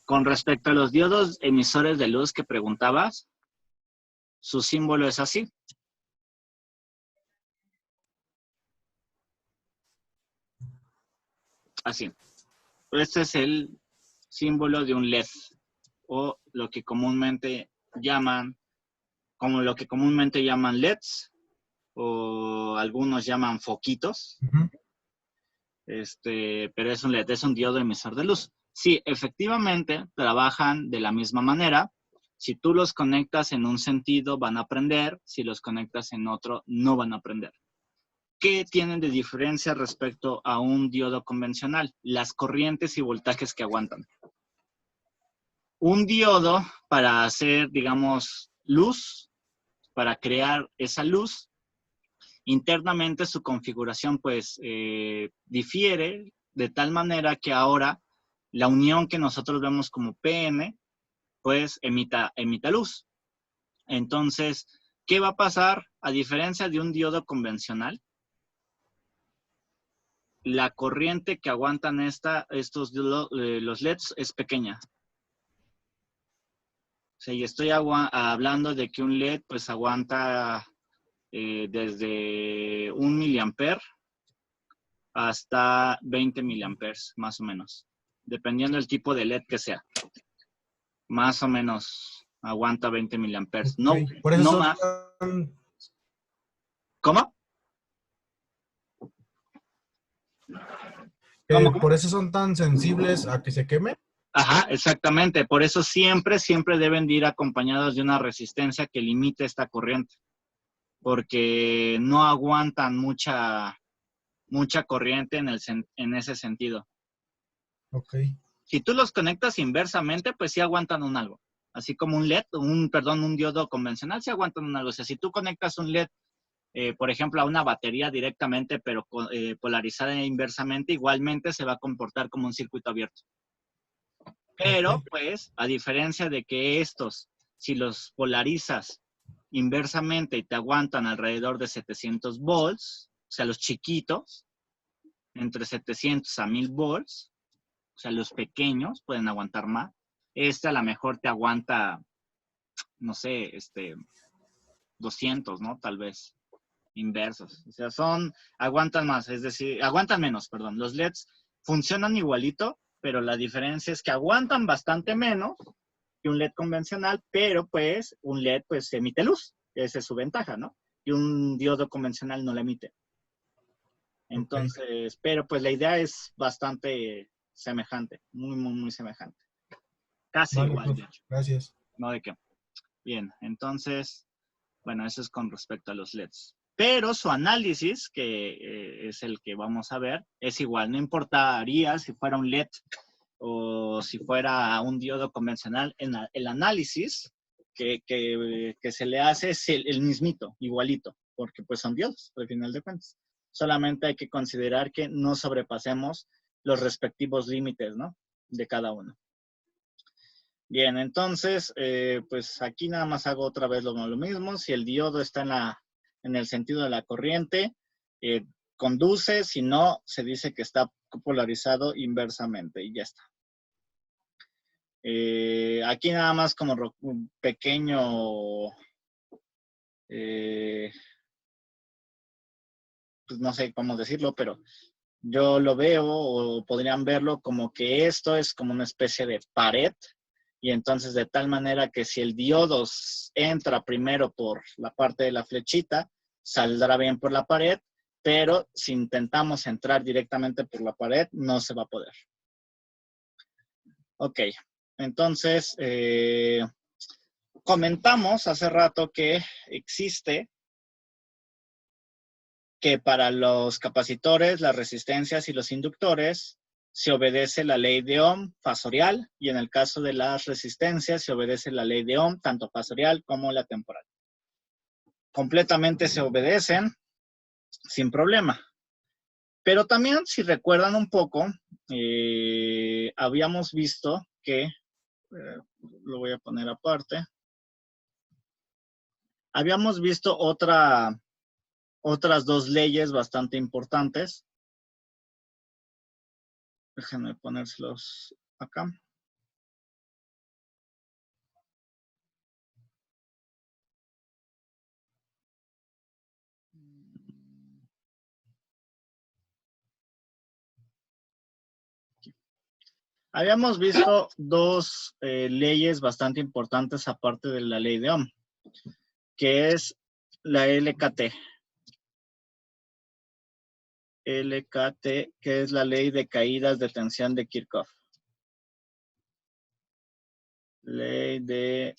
Con respecto a los diodos emisores de luz que preguntabas, su símbolo es así. Así. Este es el símbolo de un LED, o lo que comúnmente llaman, LEDs, o algunos llaman foquitos. Pero es un LED, es un diodo emisor de luz. Sí, efectivamente, trabajan de la misma manera. Si tú los conectas en un sentido, van a prender. Si los conectas en otro, no van a prender. ¿Qué tienen de diferencia respecto a un diodo convencional? Las corrientes y voltajes que aguantan. Un diodo, para hacer, digamos, luz, para crear esa luz, internamente su configuración, pues, difiere de tal manera que ahora la unión que nosotros vemos como PN, pues, emita luz. Entonces, ¿qué va a pasar? A diferencia de un diodo convencional, la corriente que aguantan los LEDs es pequeña. O sea, y estoy hablando de que un LED pues aguanta desde 1 miliamper hasta 20 miliamperes, más o menos. Dependiendo del tipo de LED que sea. Más o menos aguanta 20 miliamperes. Okay. No, Por eso no son más. tan... ¿Cómo? Por eso son tan sensibles a que se quemen. Ajá, exactamente. Por eso siempre deben de ir acompañados de una resistencia que limite esta corriente. Porque no aguantan mucha corriente en ese sentido. Ok. Si tú los conectas inversamente, pues sí aguantan un algo. Así como un LED, un diodo convencional, sí aguantan un algo. O sea, si tú conectas un LED, por ejemplo, a una batería directamente, pero polarizada inversamente, igualmente se va a comportar como un circuito abierto. Pero, Okay. pues, a diferencia de que estos, si los polarizas inversamente y te aguantan alrededor de 700 volts, o sea, los chiquitos, entre 700 a 1000 volts, o sea, los pequeños pueden aguantar más. A lo mejor te aguanta, no sé, 200, ¿no? Tal vez, inversos. O sea, aguantan más, es decir, aguantan menos, perdón. Los LEDs funcionan igualito, pero la diferencia es que aguantan bastante menos que un LED convencional, pero pues un LED pues emite luz. Esa es su ventaja, ¿no? Y un diodo convencional no la emite. Entonces, okay. Pero pues la idea es bastante semejante, muy, muy, muy semejante. Casi Vale, igual, pues, de hecho. gracias. No de qué. Bien, entonces, bueno, eso es con respecto a los LEDs. Pero su análisis, que es el que vamos a ver, es igual. No importaría si fuera un LED o si fuera un diodo convencional, el análisis que se le hace es el mismito, igualito, porque pues son diodos, al final de cuentas. Solamente hay que considerar que no sobrepasemos los respectivos límites, ¿no? De cada uno. Bien, entonces, pues aquí nada más hago otra vez lo mismo. Si el diodo está en el sentido de la corriente, conduce. Si no, se dice que está polarizado inversamente y ya está. Aquí nada más como un pequeño, pues no sé cómo decirlo, pero yo lo veo o podrían verlo como que esto es como una especie de pared. Y entonces de tal manera que si el diodo entra primero por la parte de la flechita, saldrá bien por la pared, pero si intentamos entrar directamente por la pared, no se va a poder. Ok, entonces comentamos hace rato que existe que para los capacitores, las resistencias y los inductores se obedece la ley de Ohm fasorial y en el caso de las resistencias se obedece la ley de Ohm, tanto fasorial como la temporal. Completamente se obedecen sin problema. Pero también, si recuerdan un poco, habíamos visto que, lo voy a poner aparte, habíamos visto otras dos leyes bastante importantes. Déjenme ponérselos acá. Habíamos visto dos leyes bastante importantes aparte de la ley de Ohm, que es la LKT. LKT, que es la ley de caídas de tensión de Kirchhoff. Ley de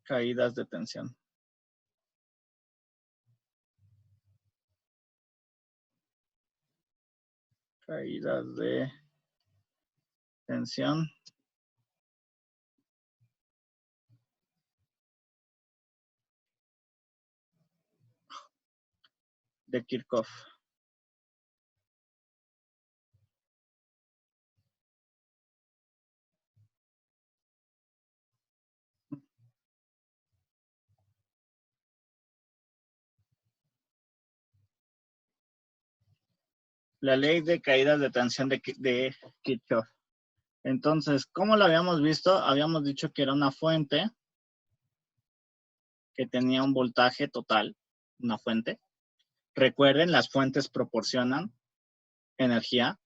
caídas de tensión. Caídas de tensión de Kirchhoff. La ley de caídas de tensión de Kirchhoff. Entonces, ¿cómo lo habíamos visto? Habíamos dicho que era una fuente que tenía un voltaje total, una fuente. Recuerden, las fuentes proporcionan energía.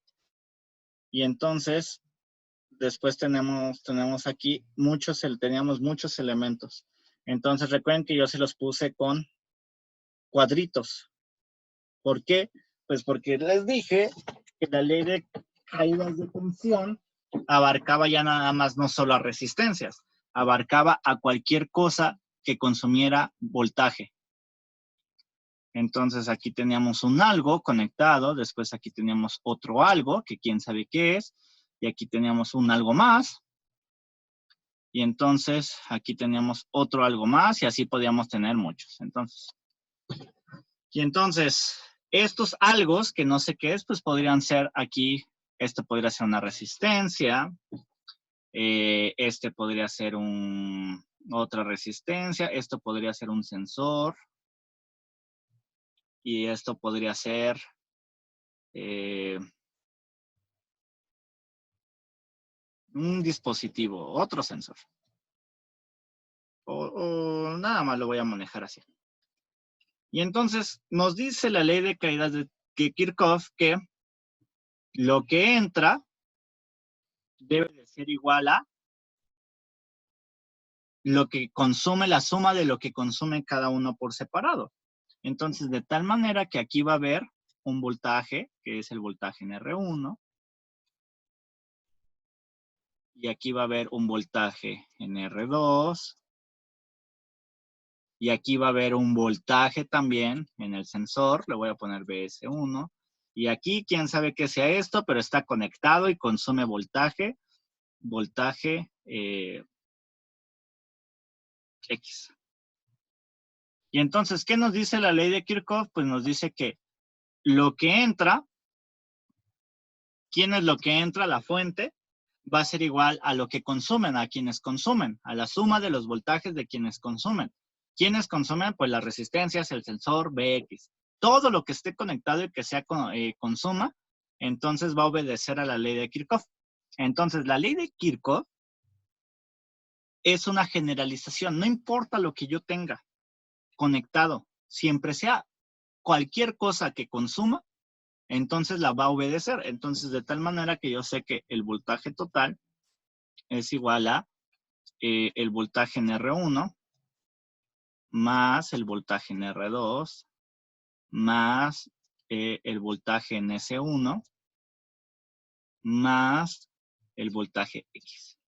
Y entonces, después tenemos aquí teníamos muchos elementos. Entonces, recuerden que yo se los puse con cuadritos. ¿Por qué? Pues porque les dije que la ley de caídas de tensión abarcaba ya nada más no solo a resistencias, abarcaba a cualquier cosa que consumiera voltaje. Entonces aquí teníamos un algo conectado, después aquí teníamos otro algo, que quién sabe qué es, y aquí teníamos un algo más, y entonces aquí teníamos otro algo más, y así podíamos tener muchos. Entonces, estos algos, que no sé qué es, pues podrían ser aquí, este podría ser una resistencia, este podría ser otra resistencia, esto podría ser un sensor, y esto podría ser un dispositivo, otro sensor. O nada más lo voy a manejar así. Y entonces nos dice la ley de caídas de Kirchhoff que lo que entra debe de ser igual a lo que consume, la suma de lo que consume cada uno por separado. Entonces, de tal manera que aquí va a haber un voltaje, que es el voltaje en R1, y aquí va a haber un voltaje en R2, y aquí va a haber un voltaje también en el sensor, le voy a poner BS1, y aquí quién sabe qué sea esto, pero está conectado y consume voltaje X. Y entonces, ¿qué nos dice la ley de Kirchhoff? Pues nos dice que lo que entra, ¿quién es lo que entra? La fuente va a ser igual a lo que consumen, a quienes consumen, a la suma de los voltajes de quienes consumen. ¿Quiénes consumen? Pues las resistencias, el sensor, Bx. Todo lo que esté conectado y que sea consuma, entonces va a obedecer a la ley de Kirchhoff. Entonces, la ley de Kirchhoff es una generalización. No importa lo que yo tenga conectado, siempre sea cualquier cosa que consuma, entonces la va a obedecer. Entonces, de tal manera que yo sé que el voltaje total es igual a el voltaje en R1 más el voltaje en R2 más el voltaje en S1 más el voltaje X.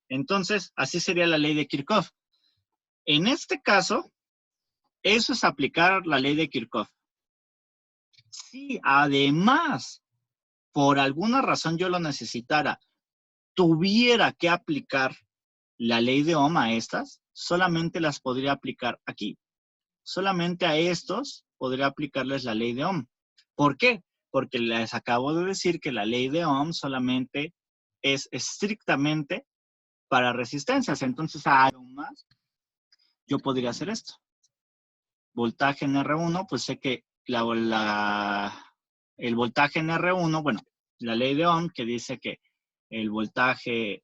Entonces, así sería la ley de Kirchhoff. En este caso, eso es aplicar la ley de Kirchhoff. Si además, por alguna razón yo lo necesitara, tuviera que aplicar la ley de Ohm a estas, solamente las podría aplicar aquí. Solamente a estos podría aplicarles la ley de Ohm. ¿Por qué? Porque les acabo de decir que la ley de Ohm solamente es estrictamente para resistencias. Entonces, aún más, yo podría hacer esto. Voltaje en R1, pues sé que el voltaje en R1, bueno, la ley de Ohm que dice que el voltaje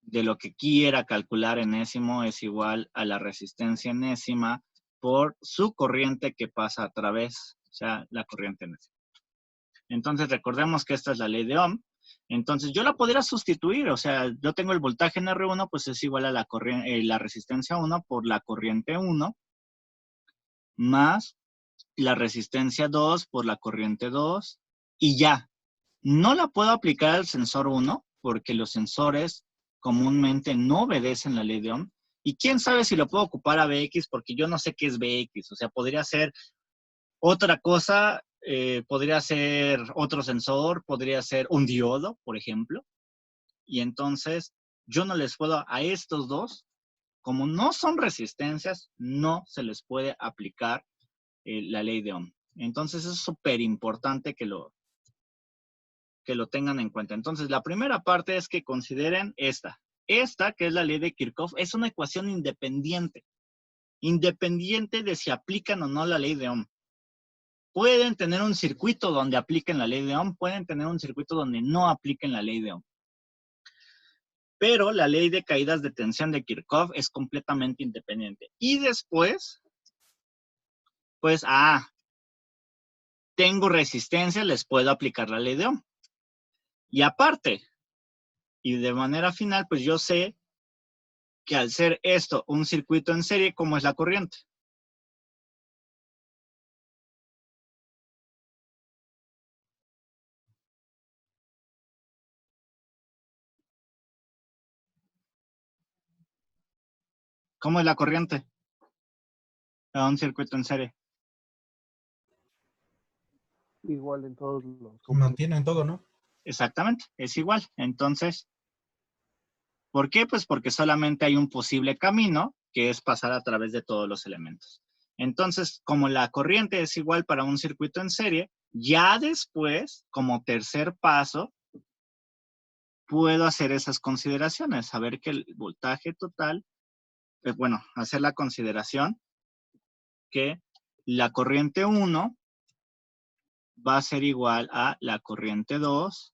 de lo que quiera calcular enésimo es igual a la resistencia enésima por su corriente que pasa a través, sea, la corriente en ese. Entonces, recordemos que esta es la ley de Ohm. Entonces, yo la podría sustituir, o sea, yo tengo el voltaje en R1, pues es igual a la, la resistencia 1 por la corriente 1, más la resistencia 2 por la corriente 2, y ya. No la puedo aplicar al sensor 1, porque los sensores comúnmente no obedecen la ley de Ohm, y quién sabe si lo puedo ocupar a BX, porque yo no sé qué es BX, o sea, podría ser otra cosa, podría ser otro sensor, podría ser un diodo, por ejemplo. Y entonces yo no les puedo, a estos dos, como no son resistencias, no se les puede aplicar la ley de Ohm. Entonces es súper importante que lo tengan en cuenta. Entonces la primera parte es que consideren esta. Esta, que es la ley de Kirchhoff, es una ecuación independiente. Independiente de si aplican o no la ley de Ohm. Pueden tener un circuito donde apliquen la ley de Ohm, pueden tener un circuito donde no apliquen la ley de Ohm. Pero la ley de caídas de tensión de Kirchhoff es completamente independiente. Y después, pues, tengo resistencia, les puedo aplicar la ley de Ohm. Y aparte, y de manera final, pues yo sé que al ser esto un circuito en serie, ¿cómo es la corriente? ¿Cómo es la corriente a un circuito en serie? Igual en todos los Se mantiene en todo, ¿no? Exactamente, es igual. Entonces, ¿por qué? Pues porque solamente hay un posible camino, que es pasar a través de todos los elementos. Entonces, como la corriente es igual para un circuito en serie, ya después, como tercer paso, puedo hacer esas consideraciones, saber que el voltaje total, bueno, hacer la consideración que la corriente 1 va a ser igual a la corriente 2,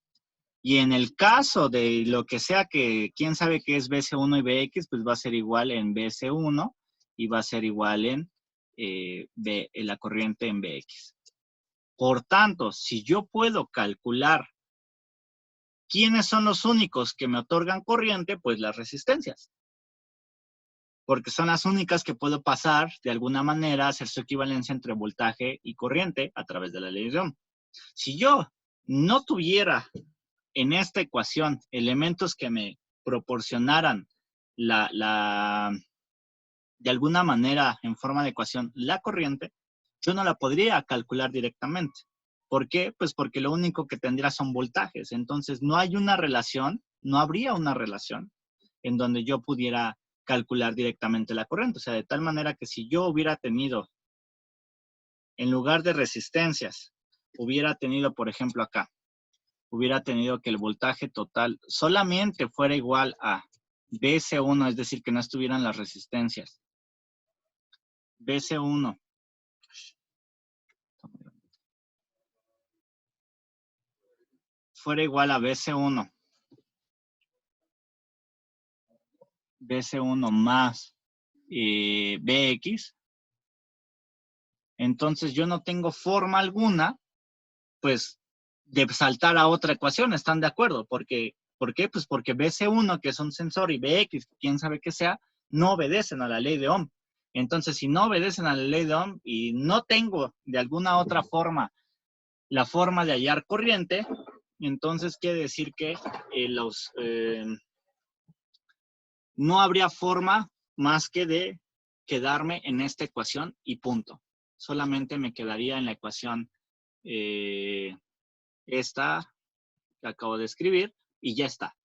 y en el caso de lo que sea que, quién sabe qué es BC1 y BX, pues va a ser igual en BC1 y va a ser igual en la corriente en BX. Por tanto, si yo puedo calcular quiénes son los únicos que me otorgan corriente, pues las resistencias. Porque son las únicas que puedo pasar de alguna manera, hacer su equivalencia entre voltaje y corriente a través de la ley de Ohm. Si yo no tuviera en esta ecuación elementos que me proporcionaran de alguna manera en forma de ecuación la corriente, yo no la podría calcular directamente. ¿Por qué? Pues porque lo único que tendría son voltajes. Entonces no hay una relación, no habría una relación en donde yo pudiera calcular directamente la corriente. O sea, de tal manera que si yo hubiera tenido, en lugar de resistencias, hubiera tenido, por ejemplo, acá, hubiera tenido que el voltaje total solamente fuera igual a BC1, es decir, que no estuvieran las resistencias. BC1 fuera igual a BC1 más BX, entonces yo no tengo forma alguna, pues, de saltar a otra ecuación, ¿están de acuerdo? ¿Por qué? Pues porque BC1, que es un sensor, y BX, quién sabe qué sea, no obedecen a la ley de Ohm. Entonces, si no obedecen a la ley de Ohm y no tengo de alguna otra forma la forma de hallar corriente, entonces quiere decir que no habría forma más que de quedarme en esta ecuación y punto. Solamente me quedaría en la ecuación esta que acabo de escribir y ya está.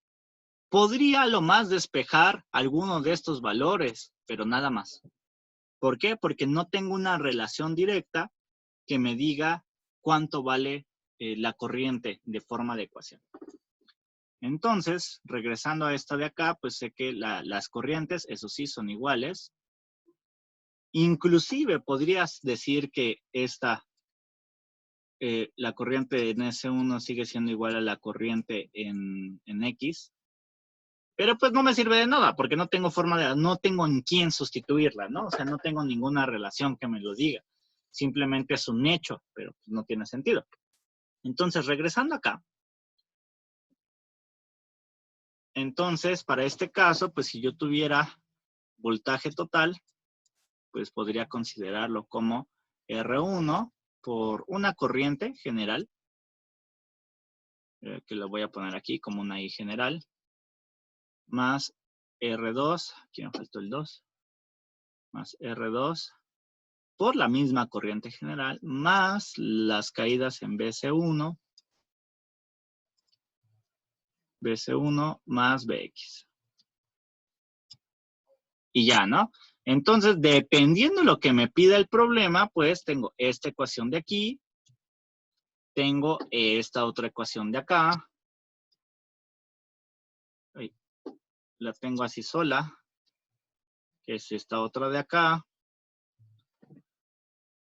Podría a lo más despejar alguno de estos valores, pero nada más. ¿Por qué? Porque no tengo una relación directa que me diga cuánto vale la corriente de forma de ecuación. Entonces, regresando a esto de acá, pues sé que las corrientes, eso sí, son iguales. Inclusive podrías decir que la corriente en S1 sigue siendo igual a la corriente en X. Pero pues no me sirve de nada, porque no tengo forma no tengo en quién sustituirla, ¿no? O sea, no tengo ninguna relación que me lo diga. Simplemente es un hecho, pero pues, no tiene sentido. Entonces, regresando acá. Entonces, para este caso, pues si yo tuviera voltaje total, pues podría considerarlo como R1 por una corriente general, que lo voy a poner aquí como una I general, más R2, aquí me faltó el 2, más R2 por la misma corriente general, más las caídas en BC1 más BX. Y ya, ¿no? Entonces, dependiendo de lo que me pida el problema, pues tengo esta ecuación de aquí, tengo esta otra ecuación de acá, la tengo así sola, que es esta otra de acá,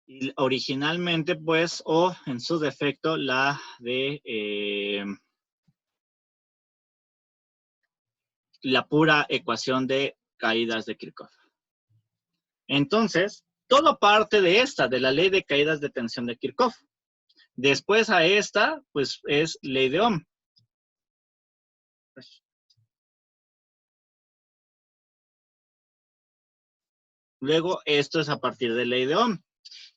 y originalmente, pues, o en su defecto, la de la pura ecuación de caídas de Kirchhoff. Entonces, todo parte de esta, de la ley de caídas de tensión de Kirchhoff. Después a esta, pues, es ley de Ohm. Luego, esto es a partir de ley de Ohm.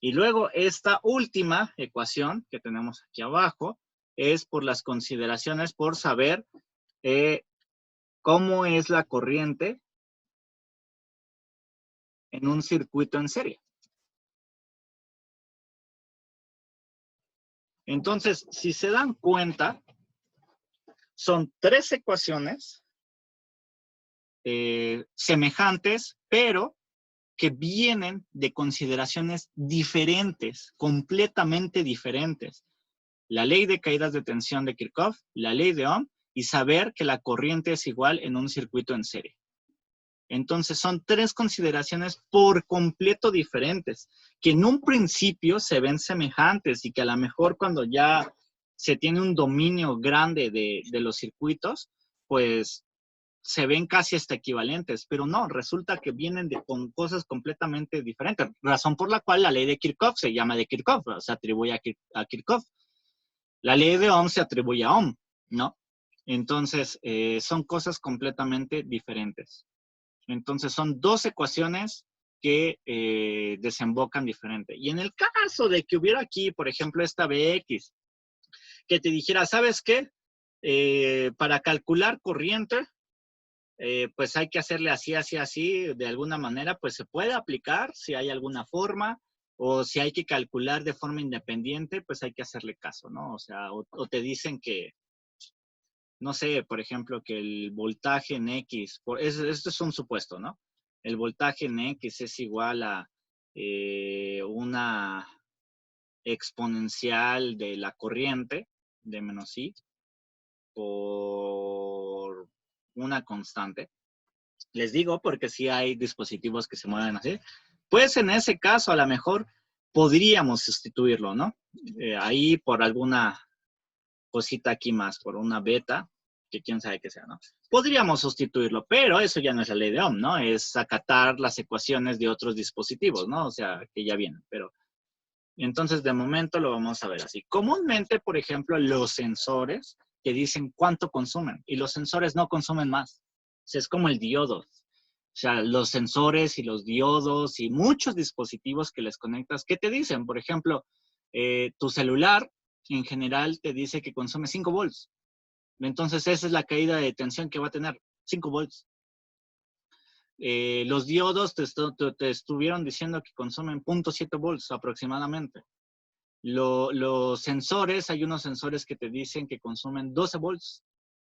Y luego, esta última ecuación que tenemos aquí abajo es por las consideraciones, por saber cómo es la corriente en un circuito en serie. Entonces, si se dan cuenta, son tres ecuaciones semejantes, pero que vienen de consideraciones diferentes, completamente diferentes. La ley de caídas de tensión de Kirchhoff, la ley de Ohm, y saber que la corriente es igual en un circuito en serie. Entonces, son tres consideraciones por completo diferentes, que en un principio se ven semejantes y que a lo mejor cuando ya se tiene un dominio grande de los circuitos, pues se ven casi hasta equivalentes, pero no, resulta que vienen con cosas completamente diferentes, razón por la cual la ley de Kirchhoff se llama de Kirchhoff, se atribuye a Kirchhoff. La ley de Ohm se atribuye a Ohm, ¿no? Entonces, son cosas completamente diferentes. Entonces, son dos ecuaciones que desembocan diferente. Y en el caso de que hubiera aquí, por ejemplo, esta BX, que te dijera, ¿sabes qué? Para calcular corriente, pues hay que hacerle así, así, así, de alguna manera, pues se puede aplicar si hay alguna forma, o si hay que calcular de forma independiente, pues hay que hacerle caso, ¿no? O sea, o te dicen que, no sé, por ejemplo, que el voltaje en X, esto es un supuesto, ¿no? El voltaje en X es igual a una exponencial de la corriente de menos I por una constante. Les digo porque sí hay dispositivos que se mueven así. Pues en ese caso a lo mejor podríamos sustituirlo, ¿no? Ahí por alguna cosita aquí más, por una beta, que quién sabe qué sea, ¿no? Podríamos sustituirlo, pero eso ya no es la ley de Ohm, ¿no? Es acatar las ecuaciones de otros dispositivos, ¿no? O sea, que ya vienen, pero entonces de momento lo vamos a ver así. Comúnmente, por ejemplo, los sensores que dicen cuánto consumen y los sensores no consumen más. O sea, es como el diodo. O sea, los sensores y los diodos y muchos dispositivos que les conectas, ¿qué te dicen? Por ejemplo, tu celular en general te dice que consume 5 volts. Entonces, esa es la caída de tensión que va a tener, 5 volts. Los diodos te estuvieron diciendo que consumen 0.7 volts aproximadamente. Los sensores, hay unos sensores que te dicen que consumen 12 volts.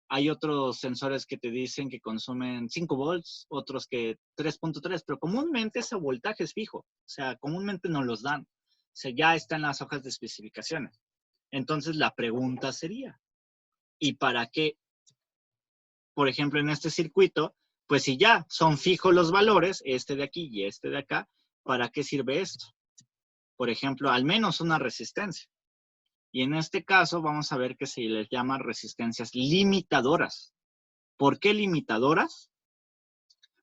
Hay otros sensores que te dicen que consumen 5 volts, otros que 3.3, pero comúnmente ese voltaje es fijo. O sea, comúnmente nos los dan. O sea, ya está en las hojas de especificaciones. Entonces, la pregunta sería, ¿y para qué? Por ejemplo, en este circuito, pues si ya son fijos los valores, este de aquí y este de acá, ¿para qué sirve esto? Por ejemplo, al menos una resistencia. Y en este caso vamos a ver que se les llama resistencias limitadoras. ¿Por qué limitadoras?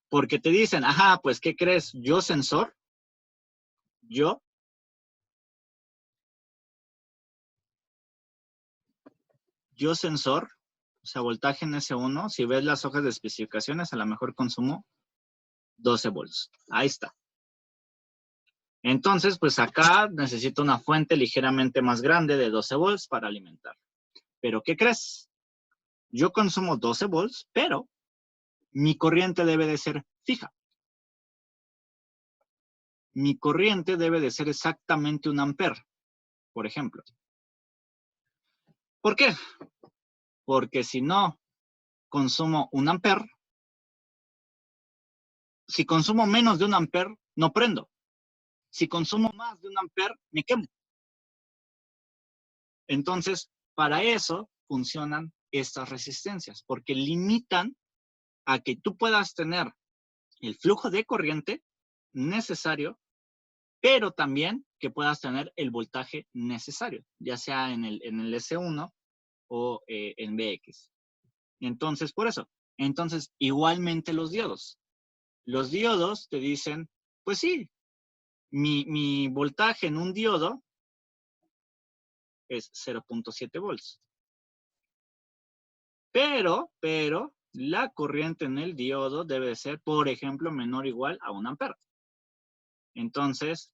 Porque te dicen, ajá, pues ¿qué crees? Yo sensor, yo yo sensor, o sea, voltaje en S1, si ves las hojas de especificaciones, a lo mejor consumo 12 volts. Ahí está. Entonces, pues acá necesito una fuente ligeramente más grande de 12 volts para alimentar. ¿Pero qué crees? Yo consumo 12 volts, pero mi corriente debe de ser fija. Mi corriente debe de ser exactamente 1 amper, por ejemplo. ¿Por qué? Porque si no consumo 1 amper, si consumo menos de 1 amper, no prendo. Si consumo más de 1 amper, me quemo. Entonces, para eso funcionan estas resistencias, porque limitan a que tú puedas tener el flujo de corriente necesario, pero también que puedas tener el voltaje necesario, ya sea en el S1 o en BX. Entonces, por eso. Entonces, igualmente los diodos. Los diodos te dicen, pues sí, mi voltaje en un diodo es 0.7 volts. Pero, la corriente en el diodo debe ser, por ejemplo, menor o igual a 1 amper. Entonces,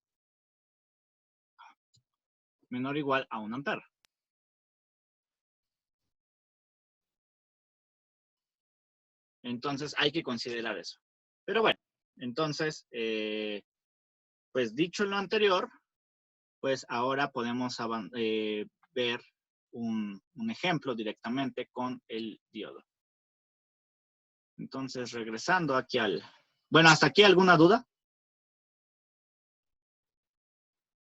menor o igual a 1 amper. Entonces, hay que considerar eso. Pero bueno, entonces, pues dicho lo anterior, pues ahora podemos ver un ejemplo directamente con el diodo. Entonces, regresando aquí al... Bueno, ¿hasta aquí alguna duda?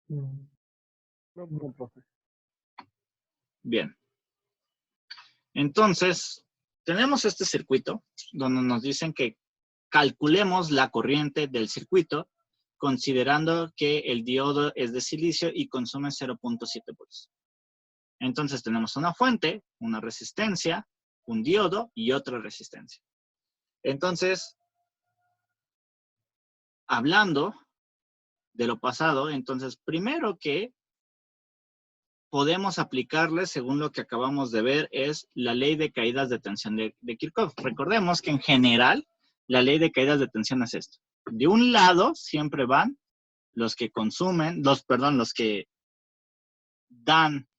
No, profe. Bien. Entonces, tenemos este circuito donde nos dicen que calculemos la corriente del circuito considerando que el diodo es de silicio y consume 0.7 volts. Entonces tenemos una fuente, una resistencia, un diodo y otra resistencia. Entonces, hablando de lo pasado, entonces primero que podemos aplicarle, según lo que acabamos de ver, es la ley de caídas de tensión de Kirchhoff. Recordemos que en general, la ley de caídas de tensión es esto. De un lado siempre van los que consumen, los que dan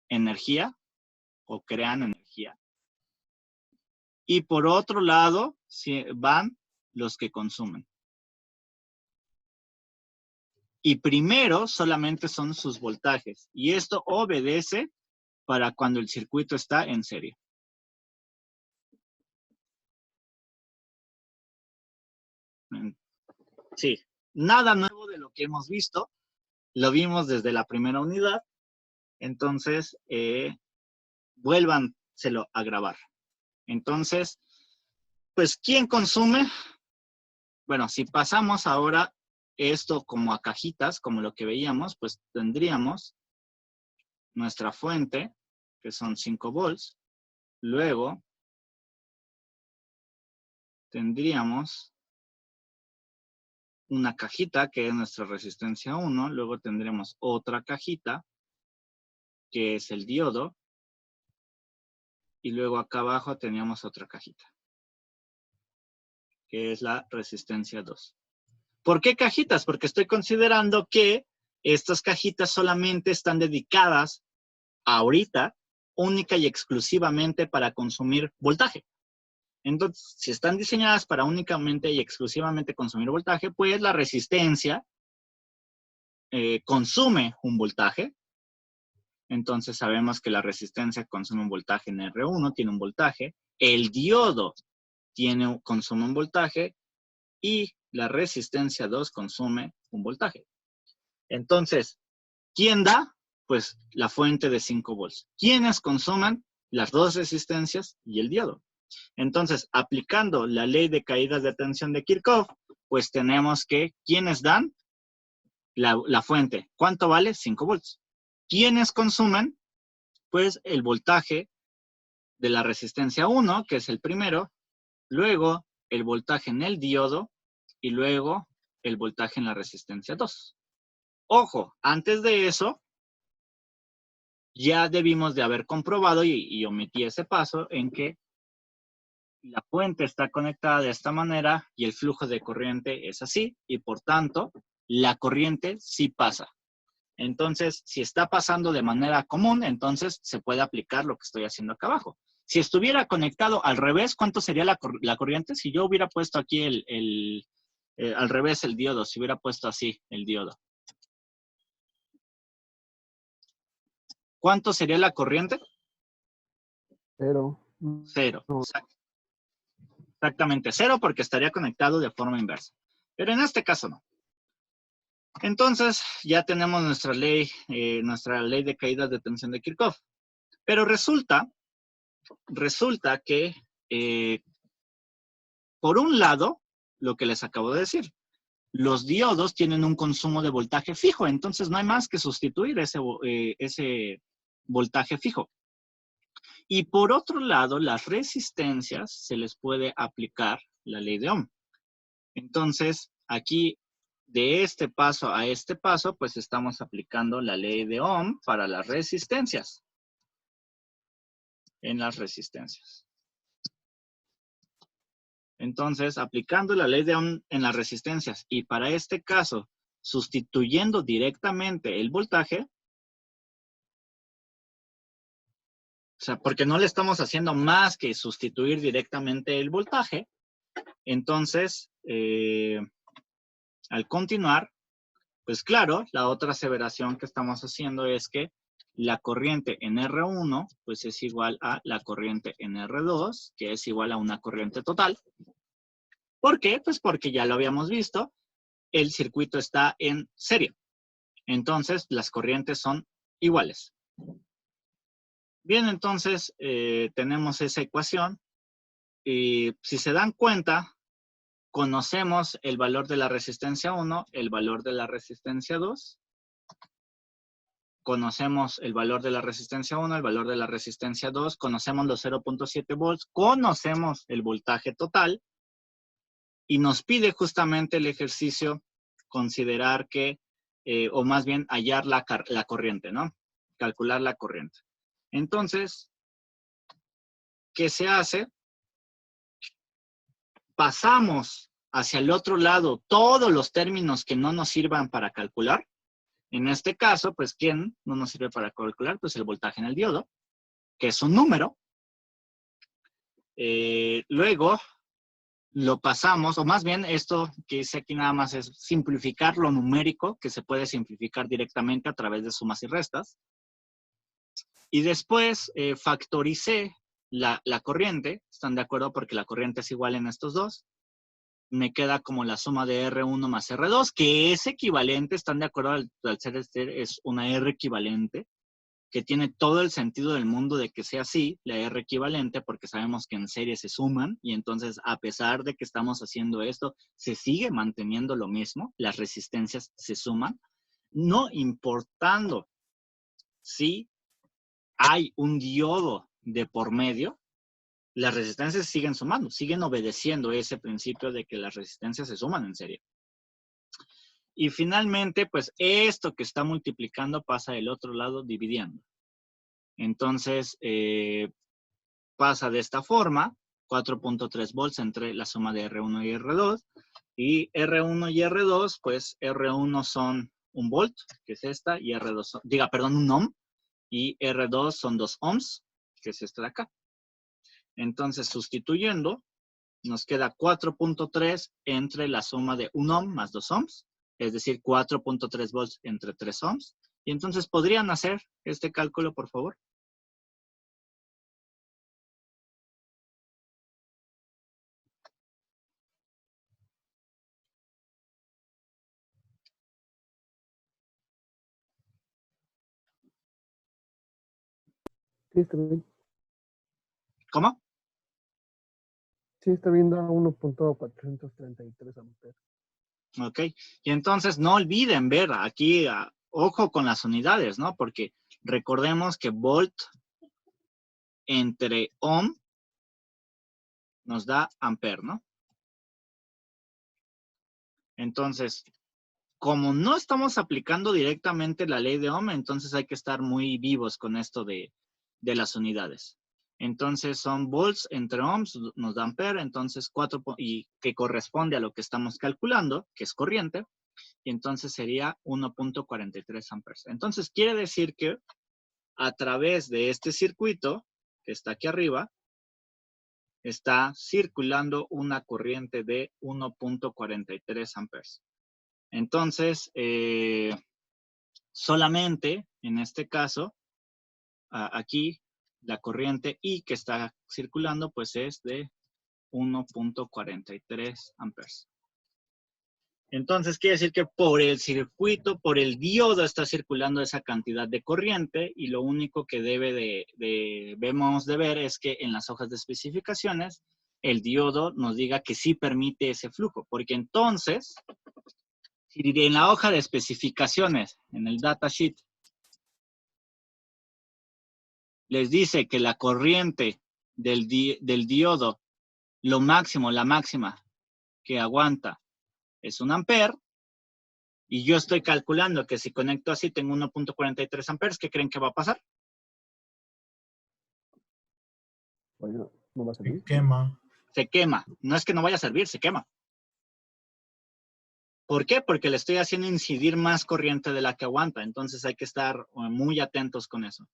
energía o crean energía. Y por otro lado van los que consumen. Y primero solamente son sus voltajes. Y esto obedece para cuando el circuito está en serie. Sí, nada nuevo de lo que hemos visto. Lo vimos desde la primera unidad. Entonces, vuélvanselo a grabar. Entonces, pues, ¿quién consume? Bueno, si pasamos ahora esto como a cajitas, como lo que veíamos, pues tendríamos nuestra fuente, que son 5 volts. Luego, tendríamos una cajita, que es nuestra resistencia 1. Luego tendremos otra cajita, que es el diodo. Y luego acá abajo teníamos otra cajita, que es la resistencia 2. ¿Por qué cajitas? Porque estoy considerando que estas cajitas solamente están dedicadas ahorita, única y exclusivamente para consumir voltaje. Entonces, si están diseñadas para únicamente y exclusivamente consumir voltaje, pues la resistencia consume un voltaje. Entonces sabemos que la resistencia consume un voltaje en R1, tiene un voltaje. El diodo consume un voltaje y la resistencia 2 consume un voltaje. Entonces, ¿quién da? Pues la fuente de 5 volts. ¿Quiénes consumen? Las dos resistencias y el diodo. Entonces, aplicando la ley de caídas de tensión de Kirchhoff, pues tenemos que, ¿quiénes dan? La fuente. ¿Cuánto vale? 5 volts. ¿Quiénes consumen? Pues el voltaje de la resistencia 1, que es el primero, luego el voltaje en el diodo y luego el voltaje en la resistencia 2. Ojo, antes de eso, ya debimos de haber comprobado y omití ese paso en que la fuente está conectada de esta manera y el flujo de corriente es así y por tanto la corriente sí pasa. Entonces, si está pasando de manera común, entonces se puede aplicar lo que estoy haciendo acá abajo. Si estuviera conectado al revés, ¿cuánto sería la corriente? Si yo hubiera puesto aquí al revés el diodo, si hubiera puesto así el diodo. ¿Cuánto sería la corriente? 0. 0. Exactamente 0 porque estaría conectado de forma inversa. Pero en este caso no. Entonces ya tenemos nuestra ley de caídas de tensión de Kirchhoff. Pero resulta que por un lado, lo que les acabo de decir, los diodos tienen un consumo de voltaje fijo, entonces no hay más que sustituir ese voltaje fijo. Y por otro lado, las resistencias se les puede aplicar la ley de Ohm. Entonces, aquí, de este paso a este paso, pues estamos aplicando la ley de Ohm para las resistencias. En las resistencias. Entonces, aplicando la ley de Ohm en las resistencias y para este caso, sustituyendo directamente el voltaje, o sea, porque no le estamos haciendo más que sustituir directamente el voltaje, entonces, al continuar, pues claro, la otra aseveración que estamos haciendo es que la corriente en R1, pues es igual a la corriente en R2, que es igual a una corriente total. ¿Por qué? Pues porque ya lo habíamos visto, el circuito está en serie. Entonces, las corrientes son iguales. Bien, entonces, tenemos esa ecuación. Y si se dan cuenta, conocemos el valor de la resistencia 1, el valor de la resistencia 2. Conocemos el valor de la resistencia 1, el valor de la resistencia 2. Conocemos los 0.7 volts. Conocemos el voltaje total. Y nos pide justamente el ejercicio considerar que, o más bien hallar la corriente, ¿no? Calcular la corriente. Entonces, ¿qué se hace? Pasamos hacia el otro lado todos los términos que no nos sirvan para calcular. En este caso, pues, ¿quién no nos sirve para calcular? Pues el voltaje en el diodo, que es un número. Luego, lo pasamos, o más bien esto que hice aquí nada más es simplificar lo numérico, que se puede simplificar directamente a través de sumas y restas. Y después factoricé la corriente, ¿están de acuerdo? Porque la corriente es igual en estos dos. Me queda como la suma de R1 más R2, que es equivalente, ¿están de acuerdo? Al ser es una R equivalente, que tiene todo el sentido del mundo de que sea así, la R equivalente, porque sabemos que en serie se suman, y entonces a pesar de que estamos haciendo esto, se sigue manteniendo lo mismo, las resistencias se suman, no importando si hay un diodo de por medio, las resistencias siguen sumando, siguen obedeciendo ese principio de que las resistencias se suman en serie. Y finalmente, pues esto que está multiplicando pasa del otro lado dividiendo. Entonces, pasa de esta forma, 4.3 volts entre la suma de R1 y R2. Y R1 y R2, pues R1 son 1 volt, que es esta, y R2, un ohm. Y R2 son 2 ohms, que es esta de acá. Entonces, sustituyendo, nos queda 4.3 entre la suma de 1 ohm más 2 ohms, es decir, 4.3 volts entre 3 ohms. Y entonces, ¿podrían hacer este cálculo, por favor? Sí, está bien. ¿Cómo? Sí, está viendo a 1.433 amperes. Ok. Y entonces, no olviden ver aquí, ojo con las unidades, ¿no? Porque recordemos que volt entre ohm nos da ampere, ¿no? Entonces, como no estamos aplicando directamente la ley de Ohm, entonces hay que estar muy vivos con esto de las unidades. Entonces son volts entre ohms, nos da ampere, entonces 4, y que corresponde a lo que estamos calculando, que es corriente, y entonces sería 1.43 amperes. Entonces quiere decir que a través de este circuito, que está aquí arriba, está circulando una corriente de 1.43 amperes. Entonces, solamente en este caso, aquí la corriente I que está circulando pues es de 1.43 amperes. Entonces quiere decir que por el circuito, por el diodo está circulando esa cantidad de corriente y lo único que debemos de ver es que en las hojas de especificaciones el diodo nos diga que sí permite ese flujo, porque entonces, si en la hoja de especificaciones, en el datasheet, les dice que la corriente del diodo, lo máximo, la máxima que aguanta es 1 ampere, y yo estoy calculando que si conecto así tengo 1.43 amperes, ¿qué creen que va a pasar? Bueno, no va a Se servir. quema. Se quema. No es que no vaya a servir, se quema. ¿Por qué? Porque le estoy haciendo incidir más corriente de la que aguanta. Entonces hay que estar muy atentos con eso.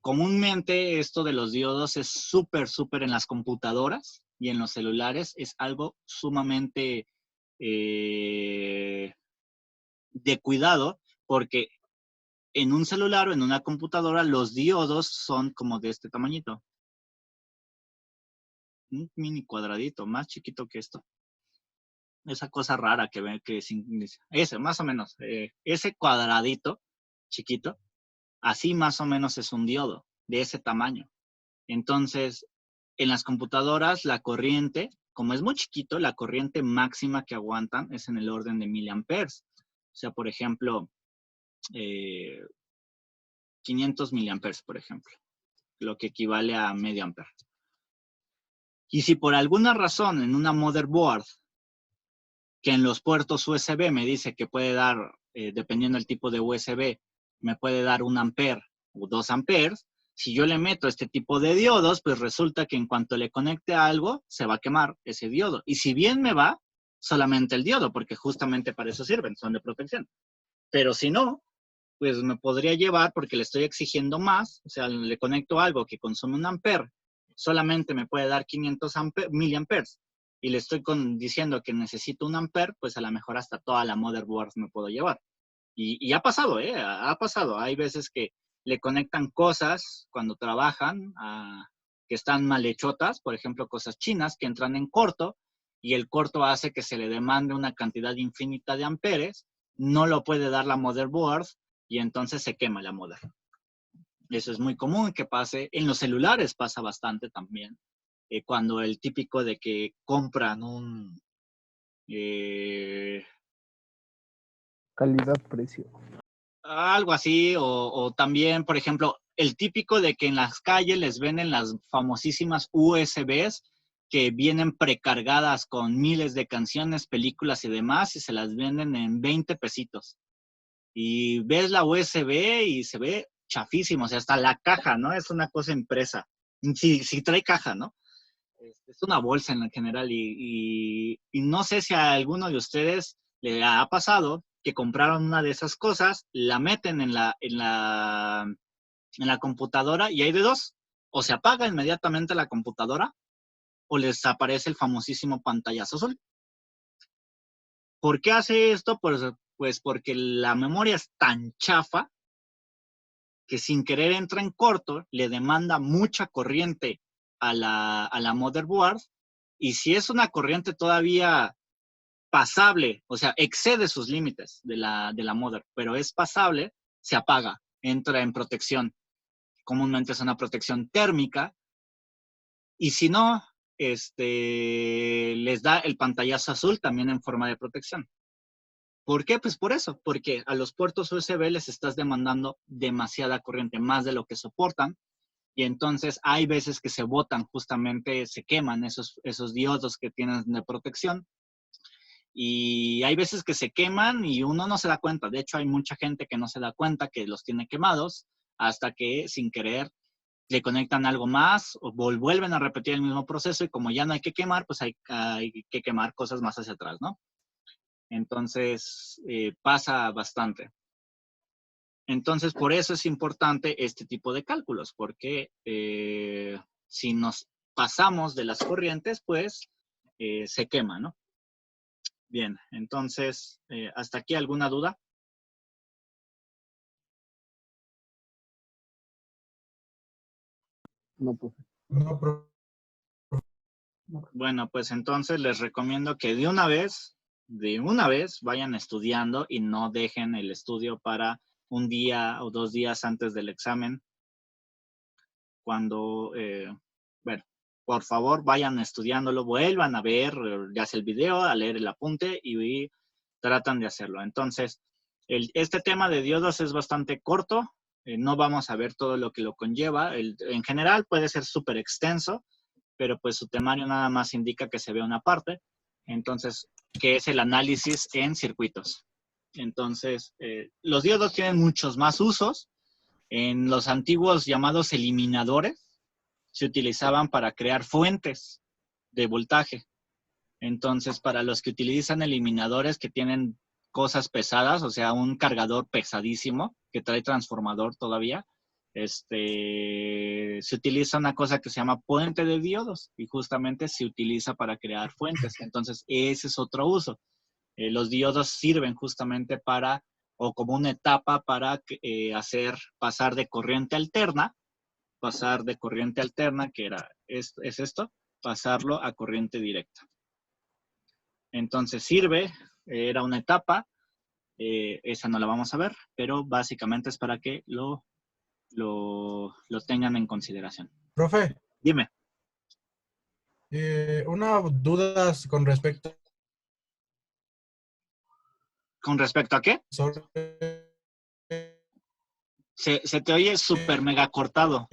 Comúnmente esto de los diodos es súper en las computadoras y en los celulares. Es algo sumamente de cuidado, porque en un celular o en una computadora los diodos son como de este tamañito. Un mini cuadradito, más chiquito que esto. Esa cosa rara que ven que ese, más o menos, ese cuadradito chiquito, así más o menos es un diodo de ese tamaño. Entonces, en las computadoras, la corriente, como es muy chiquito, la corriente máxima que aguantan es en el orden de miliamperes. O sea, por ejemplo, 500 miliamperes, por ejemplo, lo que equivale a medio ampere. Y si por alguna razón en una motherboard, que en los puertos USB me dice que puede dar, dependiendo del tipo de USB, me puede dar 1 ampere o 2 amperes, si yo le meto este tipo de diodos, pues resulta que en cuanto le conecte a algo, se va a quemar ese diodo. Y si bien me va, solamente el diodo, porque justamente para eso sirven, son de protección. Pero si no, pues me podría llevar porque le estoy exigiendo más, o sea, le conecto algo que consume 1 ampere, solamente me puede dar 500 miliamperes, y le estoy diciendo que necesito 1 ampere, pues a lo mejor hasta toda la motherboard me puedo llevar. Y ha pasado, ha pasado. Hay veces que le conectan cosas cuando trabajan que están mal hechotas, por ejemplo, cosas chinas que entran en corto, y el corto hace que se le demande una cantidad infinita de amperes, no lo puede dar la motherboard, y entonces se quema la mother. Eso es muy común que pase. En los celulares pasa bastante también. Cuando el típico de que compran un... Calidad-precio. algo así, o también, por ejemplo, el típico de que en las calles les venden las famosísimas USBs que vienen precargadas con miles de canciones, películas y demás, y se las venden en 20 pesitos. Y ves la USB y se ve chafísimo, o sea, hasta la caja, ¿no? Es una cosa impresa. Si trae caja, ¿no? Es una bolsa en general, y no sé si a alguno de ustedes le ha pasado que compraron una de esas cosas, la meten en la computadora y hay de dos: o se apaga inmediatamente la computadora o les aparece el famosísimo pantallazo azul. ¿Por qué hace esto? Pues porque la memoria es tan chafa que sin querer entra en corto, le demanda mucha corriente a la motherboard, y si es una corriente todavía pasable, o sea, excede sus límites de la mother, pero es pasable, se apaga, entra en protección. Comúnmente es una protección térmica, y si no, les da el pantallazo azul también en forma de protección. ¿Por qué? Pues por eso, porque a los puertos USB les estás demandando demasiada corriente, más de lo que soportan, y entonces hay veces que se botan, justamente se queman esos diodos que tienen de protección, Y hay veces que se queman y uno no se da cuenta. De hecho, hay mucha gente que no se da cuenta que los tiene quemados hasta que sin querer le conectan algo más o vuelven a repetir el mismo proceso y como ya no hay que quemar, pues hay que quemar cosas más hacia atrás, ¿no? Entonces, pasa bastante. Entonces, por eso es importante este tipo de cálculos, porque si nos pasamos de las corrientes, pues se quema, ¿no? Bien, entonces, ¿hasta aquí alguna duda? No, profe. No, profe. Bueno, pues entonces les recomiendo que de una vez vayan estudiando y no dejen el estudio para un día o 2 días antes del examen. Cuando, bueno, por favor vayan estudiándolo, vuelvan a ver ya sea el video, a leer el apunte y tratan de hacerlo. Entonces, este tema de diodos es bastante corto, no vamos a ver todo lo que lo conlleva. En general puede ser súper extenso, pero pues su temario nada más indica que se ve una parte. Entonces, que es el análisis en circuitos. Entonces, los diodos tienen muchos más usos. En los antiguos llamados eliminadores se utilizaban para crear fuentes de voltaje. Entonces, para los que utilizan eliminadores que tienen cosas pesadas, o sea, un cargador pesadísimo que trae transformador todavía, se utiliza una cosa que se llama puente de diodos y justamente se utiliza para crear fuentes. Entonces, ese es otro uso. Los diodos sirven justamente para, o como una etapa para hacer pasar de corriente alterna, que es esto, pasarlo a corriente directa. Entonces sirve, era una etapa, esa no la vamos a ver, pero básicamente es para que lo tengan en consideración. Profe, Dime. una duda con respecto ¿Con respecto a qué? sobre Se te oye súper mega cortado.